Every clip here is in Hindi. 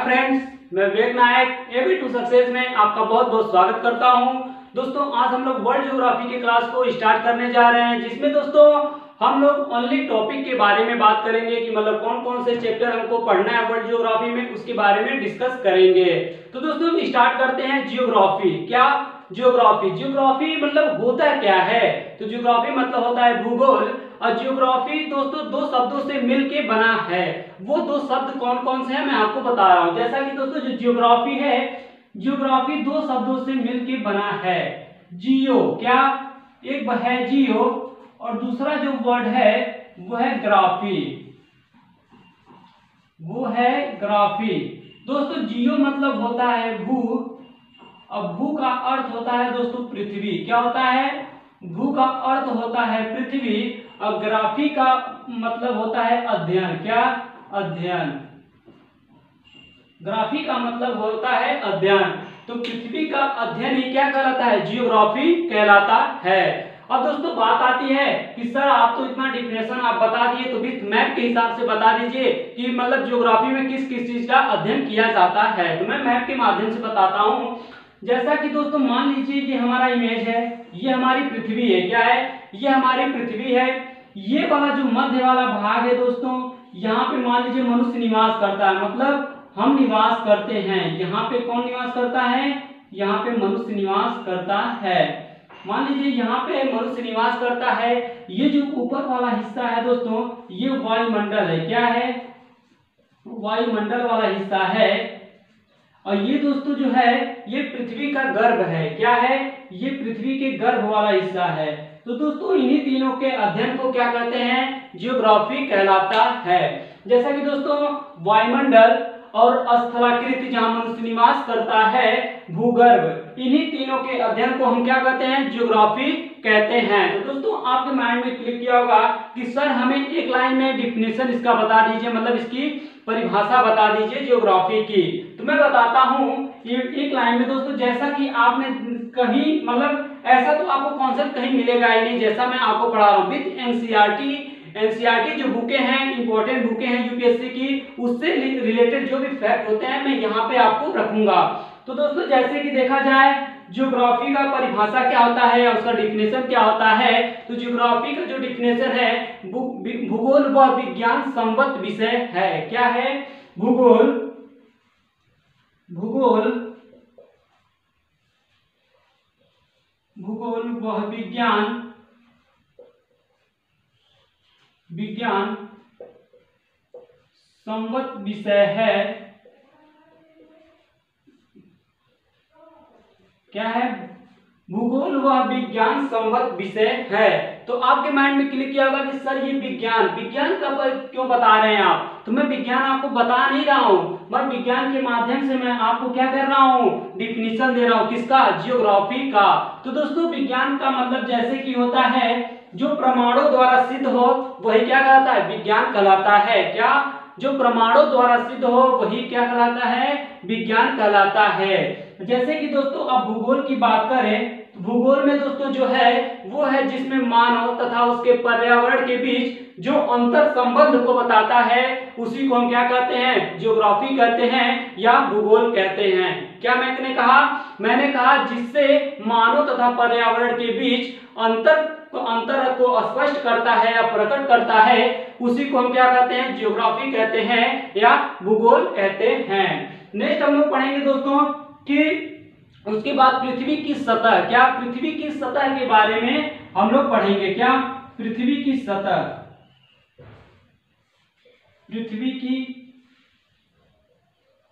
फ्रेंड्स, मैं विवेक नायक एबी टू सक्सेस में आपका बहुत बहुत स्वागत करता हूं। दोस्तों आज हम लोग वर्ल्ड ज्योग्राफी की क्लास को स्टार्ट करने जा रहे हैं, जिसमें दोस्तों हम लोग ओनली टॉपिक के बारे में बात करेंगे कि मतलब कौन कौन से चैप्टर हमको पढ़ना है वर्ल्ड ज्योग्राफी में, उसके बारे में डिस्कस करेंगे। तो दोस्तों हम स्टार्ट करते हैं ज्योग्राफी। क्या ज्योग्राफी? ज्योग्राफी मतलब होता क्या है? तो ज्योग्राफी मतलब होता है भूगोल। और ज्योग्राफी दोस्तों दो शब्दों से मिलके बना है। वो दो शब्द कौन कौन से हैं मैं आपको बता रहा हूं। जैसा कि दोस्तों जो ज्योग्राफी है, ज्योग्राफी दो शब्दों से मिलके बना है। जियो, क्या? एक है जियो और दूसरा जो वर्ड है वो है ग्राफी, वो है ग्राफी। दोस्तों जियो मतलब होता है भू, और भू का अर्थ होता है दोस्तों पृथ्वी। क्या होता है? भू का अर्थ होता है पृथ्वी, और ग्राफी का मतलब होता है अध्ययन। क्या? अध्ययन। ग्राफी का मतलब होता है अध्ययन। तो पृथ्वी का अध्ययन ही क्या कहलाता है? जियोग्राफी कहलाता है। अब दोस्तों बात आती है कि सर आप तो इतना डिफिनेशन आप बता दिए, तो विथ मैप के हिसाब से बता दीजिए कि मतलब ज्योग्राफी में किस किस चीज का अध्ययन किया जाता है। तो मैं मैप के माध्यम से बताता हूं। जैसा कि दोस्तों मान लीजिए कि हमारा इमेज है, ये हमारी पृथ्वी है। क्या है? ये हमारी पृथ्वी है। ये वाला जो मध्य वाला भाग है दोस्तों, यहाँ पे मान लीजिए मनुष्य निवास करता है, मतलब हम निवास करते हैं। यहाँ पे कौन निवास करता है? यहाँ पे मनुष्य निवास करता है। मान लीजिए यहाँ पे मनुष्य निवास करता है। ये जो ऊपर वाला हिस्सा है दोस्तों, ये वायुमंडल है। क्या है? वायुमंडल वाला हिस्सा है। और ये दोस्तों जो है ये पृथ्वी का गर्भ है। क्या है? ये पृथ्वी के गर्भ वाला हिस्सा है। तो दोस्तों इन्हीं तीनों के अध्ययन को क्या कहते हैं? जियोग्राफी कहलाता है। जैसा कि दोस्तों वायुमंडल और स्थलाकृति जहां मनुष्य निवास करता है, भूगर्भ, इन्हीं तीनों के अध्ययन को हम क्या कहते हैं? जियोग्राफी कहते हैं। तो दोस्तों आपके माइंड में क्लिक किया होगा कि सर हमें एक लाइन में डिफिनेशन इसका बता दीजिए, मतलब इसकी परिभाषा बता दीजिए ज्योग्राफी की। तो मैं बताता हूं ये एक लाइन में दोस्तों। जैसा कि आपने कहीं मतलब ऐसा तो आपको कॉन्सेप्ट कहीं मिलेगा ही नहीं, जैसा मैं आपको पढ़ा रहा हूं विद एनसीईआरटी जो बुकें हैं, इंपॉर्टेंट बुकें हैं यूपीएससी की, उससे रिलेटेड जो भी फैक्ट होते हैं मैं यहाँ पे आपको रखूंगा। तो दोस्तों जैसे कि देखा जाए ज्योग्राफी का परिभाषा क्या होता है, उसका डिफिनेशन क्या होता है। तो ज्योग्राफी का जो डिफिनेशन है, भूगोल व विज्ञान संबद्ध विषय है। क्या है? भूगोल, भूगोल, भूगोल व विज्ञान, विज्ञान संबद्ध विषय है। क्या है? भूगोल व विज्ञान संबद्ध विषय है। तो आपके माइंड में क्लिक किया होगा कि सर ये विज्ञान का क्यों बता रहे हैं आप? तो मैं विज्ञान आपको बता नहीं रहा हूं, बट विज्ञान के माध्यम से मैं आपको क्या कर रहा हूं? डिफिनेशन दे रहा हूं। किसका? जियोग्राफी का। तो दोस्तों विज्ञान का मतलब जैसे कि होता है जो प्रमाणों द्वारा सिद्ध हो वही क्या कहलाता है? विज्ञान कहलाता है। क्या? जो प्रमाणों द्वारा सिद्ध हो वही क्या कहलाता है? विज्ञान कहलाता है। जैसे कि दोस्तों अब भूगोल की बात करें, तो भूगोल में दोस्तों जो है वो है जिसमें मानव तथा उसके पर्यावरण के बीच जो अंतर संबंध को बताता है, उसी को हम क्या कहते हैं? ज्योग्राफी कहते हैं या भूगोल कहते हैं। क्या मैंने कहा? मैंने कहा जिससे मानव तथा पर्यावरण के बीच अंतर को स्पष्ट करता है या प्रकट करता है, उसी को हम क्या कहते हैं? ज्योग्राफी कहते हैं या भूगोल कहते हैं। नेक्स्ट हम लोग पढ़ेंगे दोस्तों कि उसके बाद पृथ्वी की सतह। क्या? पृथ्वी की सतह के बारे में हम लोग पढ़ेंगे। क्या? पृथ्वी की सतह,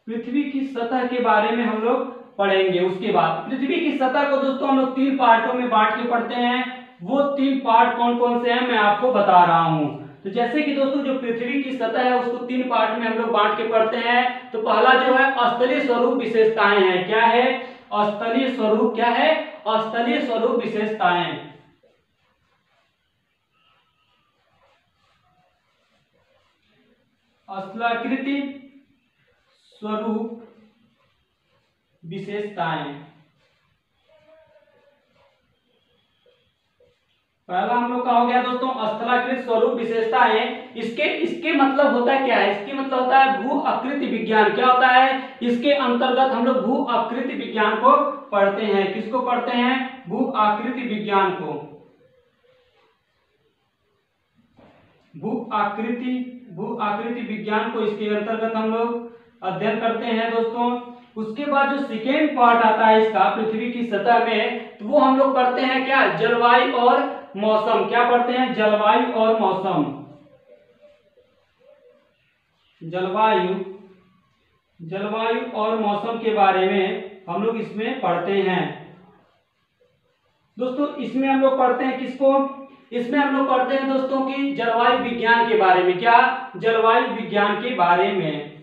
पृथ्वी की सतह के बारे में हम लोग पढ़ेंगे। उसके बाद पृथ्वी की सतह को दोस्तों हम लोग 3 पार्टों में बांट के पढ़ते हैं। वो 3 पार्ट कौन कौन से हैं मैं आपको बता रहा हूं। तो जैसे कि दोस्तों जो पृथ्वी की सतह है उसको 3 पार्ट में हम लोग बांट के पढ़ते हैं। तो पहला जो है स्थलीय स्वरूप विशेषताएं हैं। क्या है? स्थलीय स्वरूप। क्या है? स्थलीय स्वरूप विशेषताएं। स्थलाकृति स्वरूप विशेषताएं। पहला हम लोग का हो गया दोस्तों स्थलाकृत स्वरूप विशेषताएं। इसके इसके मतलब होता है क्या है, इसके मतलब होता है भू आकृति विज्ञान। क्या होता है, इसके अंतर्गत हम लोग भू आकृति विज्ञान को पढ़ते हैं। किसको पढ़ते हैं, भू आकृति विज्ञान को। भू आकृति विज्ञान को इसके अंतर्गत हम लोग अध्ययन करते हैं दोस्तों। उसके बाद जो सेकेंड पार्ट आता है इसका पृथ्वी की सतह में, तो वो हम लोग पढ़ते हैं क्या, जलवायु और मौसम। क्या पढ़ते हैं, जलवायु और मौसम। जलवायु और मौसम के बारे में हम लोग इसमें पढ़ते हैं दोस्तों। इसमें हम लोग पढ़ते हैं किसको, इसमें हम लोग पढ़ते हैं दोस्तों की जलवायु विज्ञान के बारे में। क्या, जलवायु विज्ञान के बारे में।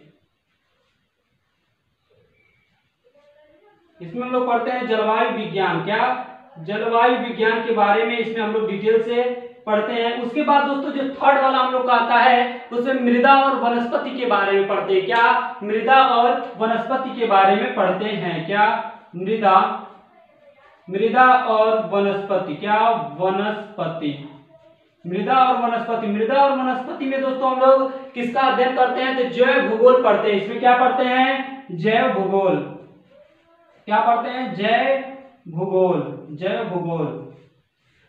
इसमें हम लोग पढ़ते हैं जलवायु विज्ञान। क्या, जलवायु विज्ञान के बारे में इसमें हम लोग डिटेल से पढ़ते हैं। उसके बाद दोस्तों जो थर्ड वाला हम लोग का आता है उसमें मृदा और वनस्पति के बारे में पढ़ते हैं। क्या, मृदा और वनस्पति के बारे में पढ़ते हैं। क्या, मृदा और वनस्पति। क्या, वनस्पति, मृदा और वनस्पति। मृदा और वनस्पति में दोस्तों हम लोग किसका अध्ययन करते हैं, तो जैव भूगोल पढ़ते हैं। इसमें क्या पढ़ते हैं, जैव भूगोल। क्या पढ़ते हैं, जैव भूगोल।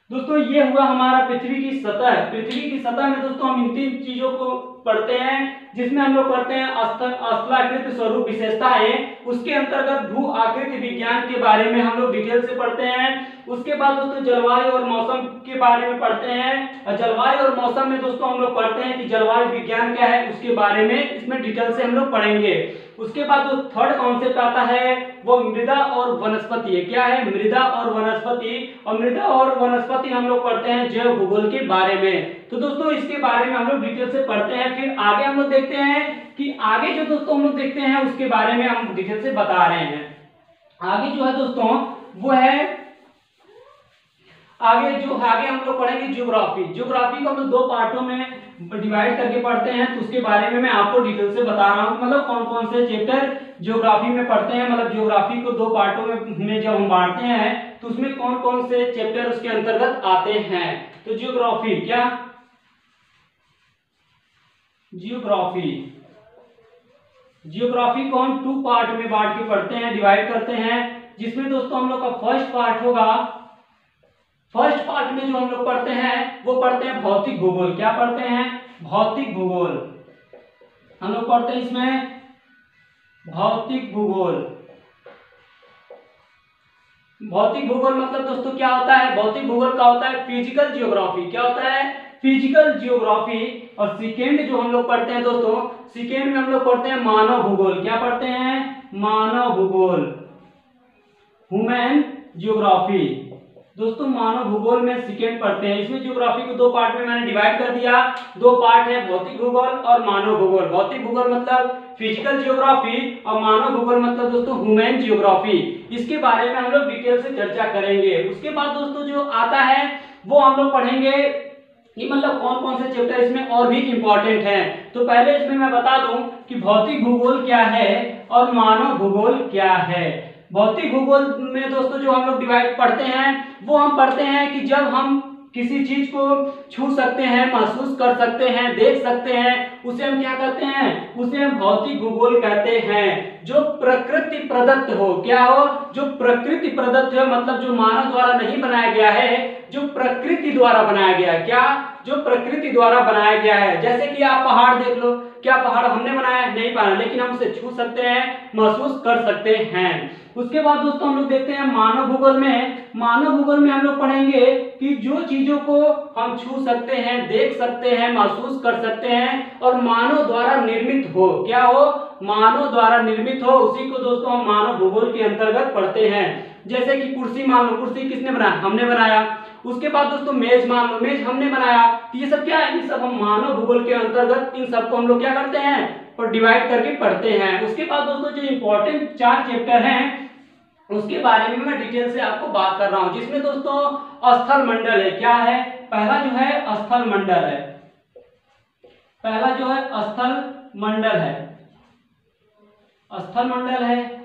दोस्तों ये हुआ हमारा पृथ्वी की सतह। पृथ्वी की सतह में दोस्तों हम इन 3 चीजों को पढ़ते हैं, जिसमें हम लोग पढ़ते हैं स्थलाकृत स्वरूप विशेषताएं। उसके अंतर्गत भू आकृति विज्ञान के बारे में हम लोग डिटेल से पढ़ते हैं। उसके बाद दोस्तों जलवायु और मौसम के बारे में पढ़ते हैं। और जलवायु और मौसम में दोस्तों हम लोग पढ़ते हैं कि जलवायु विज्ञान क्या है, उसके बारे में इसमें डिटेल से हम लोग पढ़ेंगे। उसके बाद जो थर्ड कॉन्सेप्ट आता है वो मृदा और वनस्पति है। क्या है, मृदा और वनस्पति। और मृदा और वनस्पति हम लोग पढ़ते हैं जैव भूगोल के बारे में। तो दोस्तों इसके बारे में हम लोग डिटेल से पढ़ते हैं। फिर आगे हम लोग देखते हैं कि आगे जो दोस्तों हम लोग देखते हैं उसके बारे में हम डिटेल से बता रहे हैं। आगे जो है दोस्तों वो है आगे हम लोग पढ़ेंगे ज्योग्राफी। ज्योग्राफी को हम लोग 2 पार्टों में डिवाइड करके पढ़ते हैं। तो उसके बारे में मैं आपको डिटेल से बता रहा हूँ, मतलब कौन कौन से चैप्टर ज्योग्राफी में पढ़ते हैं। मतलब ज्योग्राफी को 2 पार्टों में जब हम बांटते हैं तो उसमें कौन कौन से चैप्टर उसके अंतर्गत आते हैं। तो ज्योग्राफी, क्या, ज्योग्राफी को हम 2 पार्ट में बांट के पढ़ते हैं, डिवाइड करते हैं। जिसमें दोस्तों हम लोग का फर्स्ट पार्ट होगा, फर्स्ट पार्ट में जो हम लोग पढ़ते हैं वो पढ़ते हैं भौतिक भूगोल। क्या पढ़ते हैं, भौतिक भूगोल। हम लोग पढ़ते हैं इसमें भौतिक भूगोल। भौतिक भूगोल मतलब दोस्तों क्या होता है, भौतिक भूगोल का होता है फिजिकल जियोग्राफी। क्या होता है, फिजिकल जियोग्राफी। और सेकेंड जो हम लोग पढ़ते हैं दोस्तों, सेकेंड में हम लोग पढ़ते हैं मानव भूगोल। क्या पढ़ते हैं, मानव भूगोल, ह्यूमन जियोग्राफी। दोस्तों मानव भूगोल में सेकेंड पढ़ते हैं। इसमें ज्योग्राफी को 2 पार्ट में मैंने डिवाइड कर दिया। 2 पार्ट है, भौतिक भूगोल और मानव भूगोल। भौतिक भूगोल मतलब फिजिकल जियोग्राफी और मानव भूगोल मतलब दोस्तों ह्यूमन जियोग्राफी। इसके बारे में हम लोग डिटेल से चर्चा करेंगे। उसके बाद दोस्तों जो आता है वो हम लोग पढ़ेंगे कि मतलब कौन कौन से चैप्टर इसमें और भी इंपॉर्टेंट हैं। तो पहले इसमें मैं बता दूं कि भौतिक भूगोल क्या है और मानव भूगोल क्या है। भौतिक भूगोल में दोस्तों जो हम लोग डिवाइड पढ़ते हैं वो हम पढ़ते हैं कि जब हम किसी चीज को छू सकते हैं, महसूस कर सकते हैं, देख सकते हैं, उसे हम क्या कहते हैं, उसे हम भौतिक भूगोल कहते हैं। जो प्रकृति प्रदत्त हो, क्या हो, जो प्रकृति प्रदत्त है मतलब जो मानव द्वारा नहीं बनाया गया है, जो प्रकृति द्वारा बनाया गया है। क्या, जो प्रकृति द्वारा बनाया गया है। जैसे कि आप पहाड़ देख लो, क्या पहाड़ हमने बनाया, नहीं बनाया, लेकिन हम उसे छू सकते हैं, महसूस कर सकते हैं। उसके बाद दोस्तों हम लोग देखते हैं मानव भूगोल में। मानव भूगोल में हम लोग पढ़ेंगे कि जो चीजों को हम छू सकते हैं, देख सकते हैं, महसूस कर सकते हैं और मानव द्वारा निर्मित हो, क्या हो, मानव द्वारा निर्मित हो, उसी को दोस्तों हम मानव भूगोल के अंतर्गत पढ़ते हैं। जैसे कि कुर्सी मान लो, कुर्सी किसने बनाया, हमने बनाया। उसके बाद दोस्तों मेज मान लो, मेज हमने बनाया। तो ये सब क्या है, ये सब हम मानव भूगोल के अंतर्गत इन सबको हम लोग क्या करते हैं, और डिवाइड करके पढ़ते हैं। उसके बाद दोस्तों जो इंपॉर्टेंट 4 चैप्टर हैं उसके बारे में मैं डिटेल से आपको बात कर रहा हूं, जिसमें दोस्तों स्थल मंडल है। क्या है, पहला जो है स्थल मंडल है। पहला जो है स्थल मंडल है, स्थल मंडल है।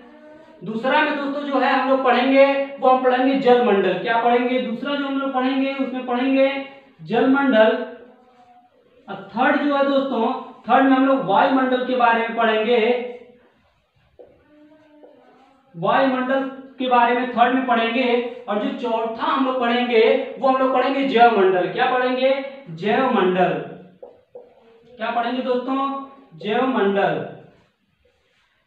दूसरा में दोस्तों जो है हम लोग पढ़ेंगे वो हम पढ़ेंगे जलमंडल। क्या पढ़ेंगे? दूसरा जो हम लोग पढ़ेंगे उसमें पढ़ेंगे जलमंडल। और थर्ड जो है दोस्तों, थर्ड में हम लोग वायुमंडल के बारे में पढ़ेंगे। वायुमंडल के बारे में थर्ड में पढ़ेंगे। और जो चौथा हम लोग पढ़ेंगे वो हम लोग पढ़ेंगे जैवमंडल। क्या पढ़ेंगे? जैवमंडल। क्या पढ़ेंगे दोस्तों? जैवमंडल।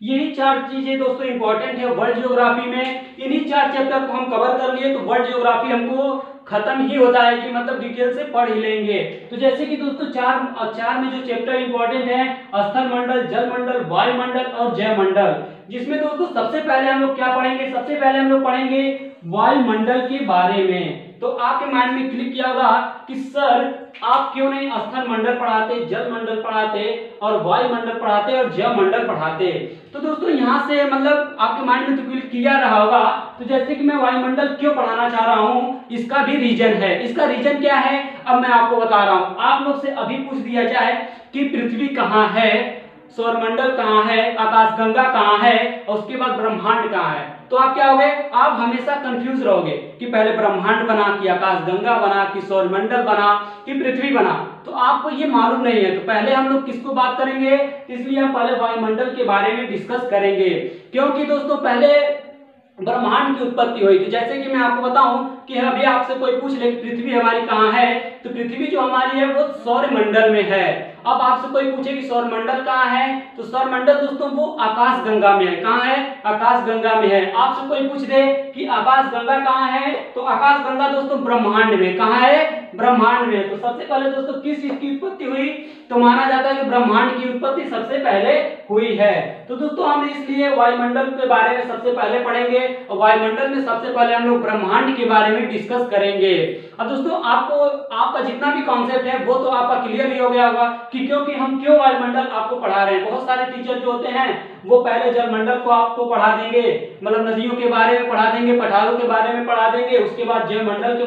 यही चार चीजें दोस्तों इंपॉर्टेंट है वर्ल्ड ज्योग्राफी में। इन्हीं चार चैप्टर को हम कवर कर लिए तो वर्ल्ड ज्योग्राफी हमको खत्म ही हो जाएगी, मतलब डिटेल से पढ़ ही लेंगे। तो जैसे कि दोस्तों चार में जो चैप्टर इंपॉर्टेंट है, स्थल मंडल, जलमंडल, वायुमंडल और जैवमंडल, जिसमें दोस्तों सबसे पहले हम लोग क्या पढ़ेंगे? सबसे पहले हम लोग पढ़ेंगे वायुमंडल के बारे में। तो आपके माइंड में क्लिक किया होगा कि सर आप क्यों नहीं स्थल मंडल पढ़ाते, जलमंडल पढ़ाते और वायुमंडल पढ़ाते और जैवमंडल पढ़ाते। तो दोस्तों यहाँ से मतलब आपके माइंड में तो क्लिक किया रहा होगा। तो जैसे कि मैं वायुमंडल क्यों पढ़ाना चाह रहा हूँ, इसका भी रीजन है। इसका रीजन क्या है अब मैं आपको बता रहा हूँ। आप लोग से अभी पूछ दिया जाए कि पृथ्वी कहाँ है, सौरमंडल कहाँ है, आकाशगंगा कहाँ है और उसके बाद ब्रह्मांड कहाँ है, तो आप क्या होगे? आप हमेशा कंफ्यूज रहोगे कि पहले ब्रह्मांड बना कि आकाशगंगा बना कि सौरमंडल बना कि पृथ्वी बना। तो आपको ये मालूम नहीं है। तो पहले हम लोग किसको बात करेंगे? इसलिए हम पहले वायुमंडल के बारे में डिस्कस करेंगे, क्योंकि दोस्तों पहले ब्रह्मांड की उत्पत्ति हुई थी। जैसे कि मैं आपको बताऊं कि अभी आपसे कोई पूछ ले पृथ्वी हमारी कहाँ है, तो पृथ्वी जो हमारी है वो सौरमंडल में है। अब आपसे कोई पूछे कि सौरमंडल कहाँ है, तो सौरमंडल दोस्तों वो आकाशगंगा में है। कहाँ है? आकाशगंगा में है। आपसे कोई पूछ दे कि आकाशगंगा कहाँ है, तो आकाशगंगा दोस्तों ब्रह्मांड में। कहाँ है? ब्रह्मांड में। तो सबसे पहले दोस्तों किस चीज की उत्पत्ति हुई, तो माना जाता है कि ब्रह्मांड की उत्पत्ति सबसे पहले हुई है। तो दोस्तों हम इसलिए वायुमंडल के बारे में सबसे पहले पढ़ेंगे और वायुमंडल में सबसे पहले हम लोग ब्रह्मांड के बारे में डिस्कस करेंगे। अब दोस्तों आपको आपका जितना भी कॉन्सेप्ट है वो तो आपका क्लियर ही हो गया होगा कि क्योंकि हम क्यों वायुमंडल आपको पढ़ा रहे हैं। बहुत सारे टीचर जो होते हैं वो पहले जलमंडल को आपको पढ़ा देंगे, मतलब नदियों के बारे में पढ़ा देंगे, पठारों के बारे में पढ़ा देंगे, उसके बाद जलमंडल के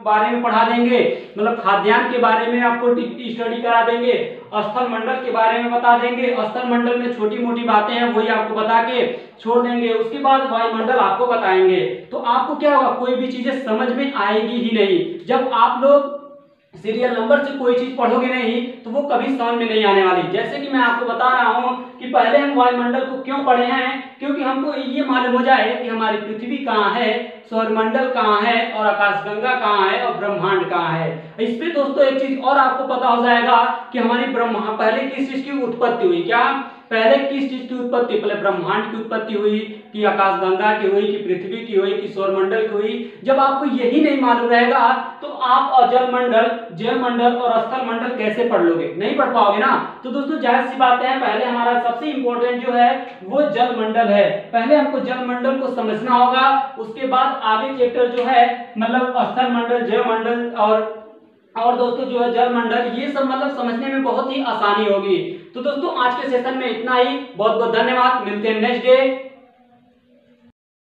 बारे में पढ़ा देंगे, मतलब खाद्यान्न के बारे में आपको स्टडी करा देंगे, स्थल मंडल के बारे में बता देंगे, स्थल मंडल में छोटी मोटी बातें हैं वही आपको बता के छोड़ देंगे, उसके बाद वायुमंडल आपको बताएंगे। तो आपको क्या होगा, कोई भी चीजें समझ में आएगी ही नहीं। जब आप लोग सीरियल नंबर से कोई चीज पढ़ोगे नहीं तो वो कभी समझ में नहीं आने वाली। जैसे कि मैं आपको बता रहा हूं कि पहले हम वायुमंडल को क्यों पढ़े हैं, क्योंकि हमको ये मालूम हो जाए कि हमारी पृथ्वी कहाँ है, सौरमंडल कहाँ है और आकाशगंगा कहाँ है और ब्रह्मांड कहाँ है। इस पे दोस्तों एक चीज और आपको पता हो जाएगा कि हमारी पहले किस चीज की उत्पत्ति हुई। क्या पहले किस चीज की उत्पत्ति, पहले ब्रह्मांड की उत्पत्ति हुई कि आकाशगंगा की हुई कि पृथ्वी की हुई कि सौरमंडल की हुई। जब आपको यही नहीं मालूम रहेगा तो आप जलमंडल, जैवमंडल और स्थल मंडल कैसे पढ़ लोगे, नहीं पढ़ पाओगे ना। तो दोस्तों जाहिर सी बात है, पहले हमारा सबसे इंपॉर्टेंट जो है वो जलमंडल है। पहले हमको जलमंडल को समझना होगा, उसके बाद आगे चैप्टर जो है मतलब स्थल मंडल, जैवमंडल और दोस्तों जो है जलमंडल, ये सब मतलब समझने में बहुत ही आसानी होगी। तो दोस्तों आज के सेशन में इतना ही। बहुत बहुत धन्यवाद, मिलते हैं नेक्स्ट डे।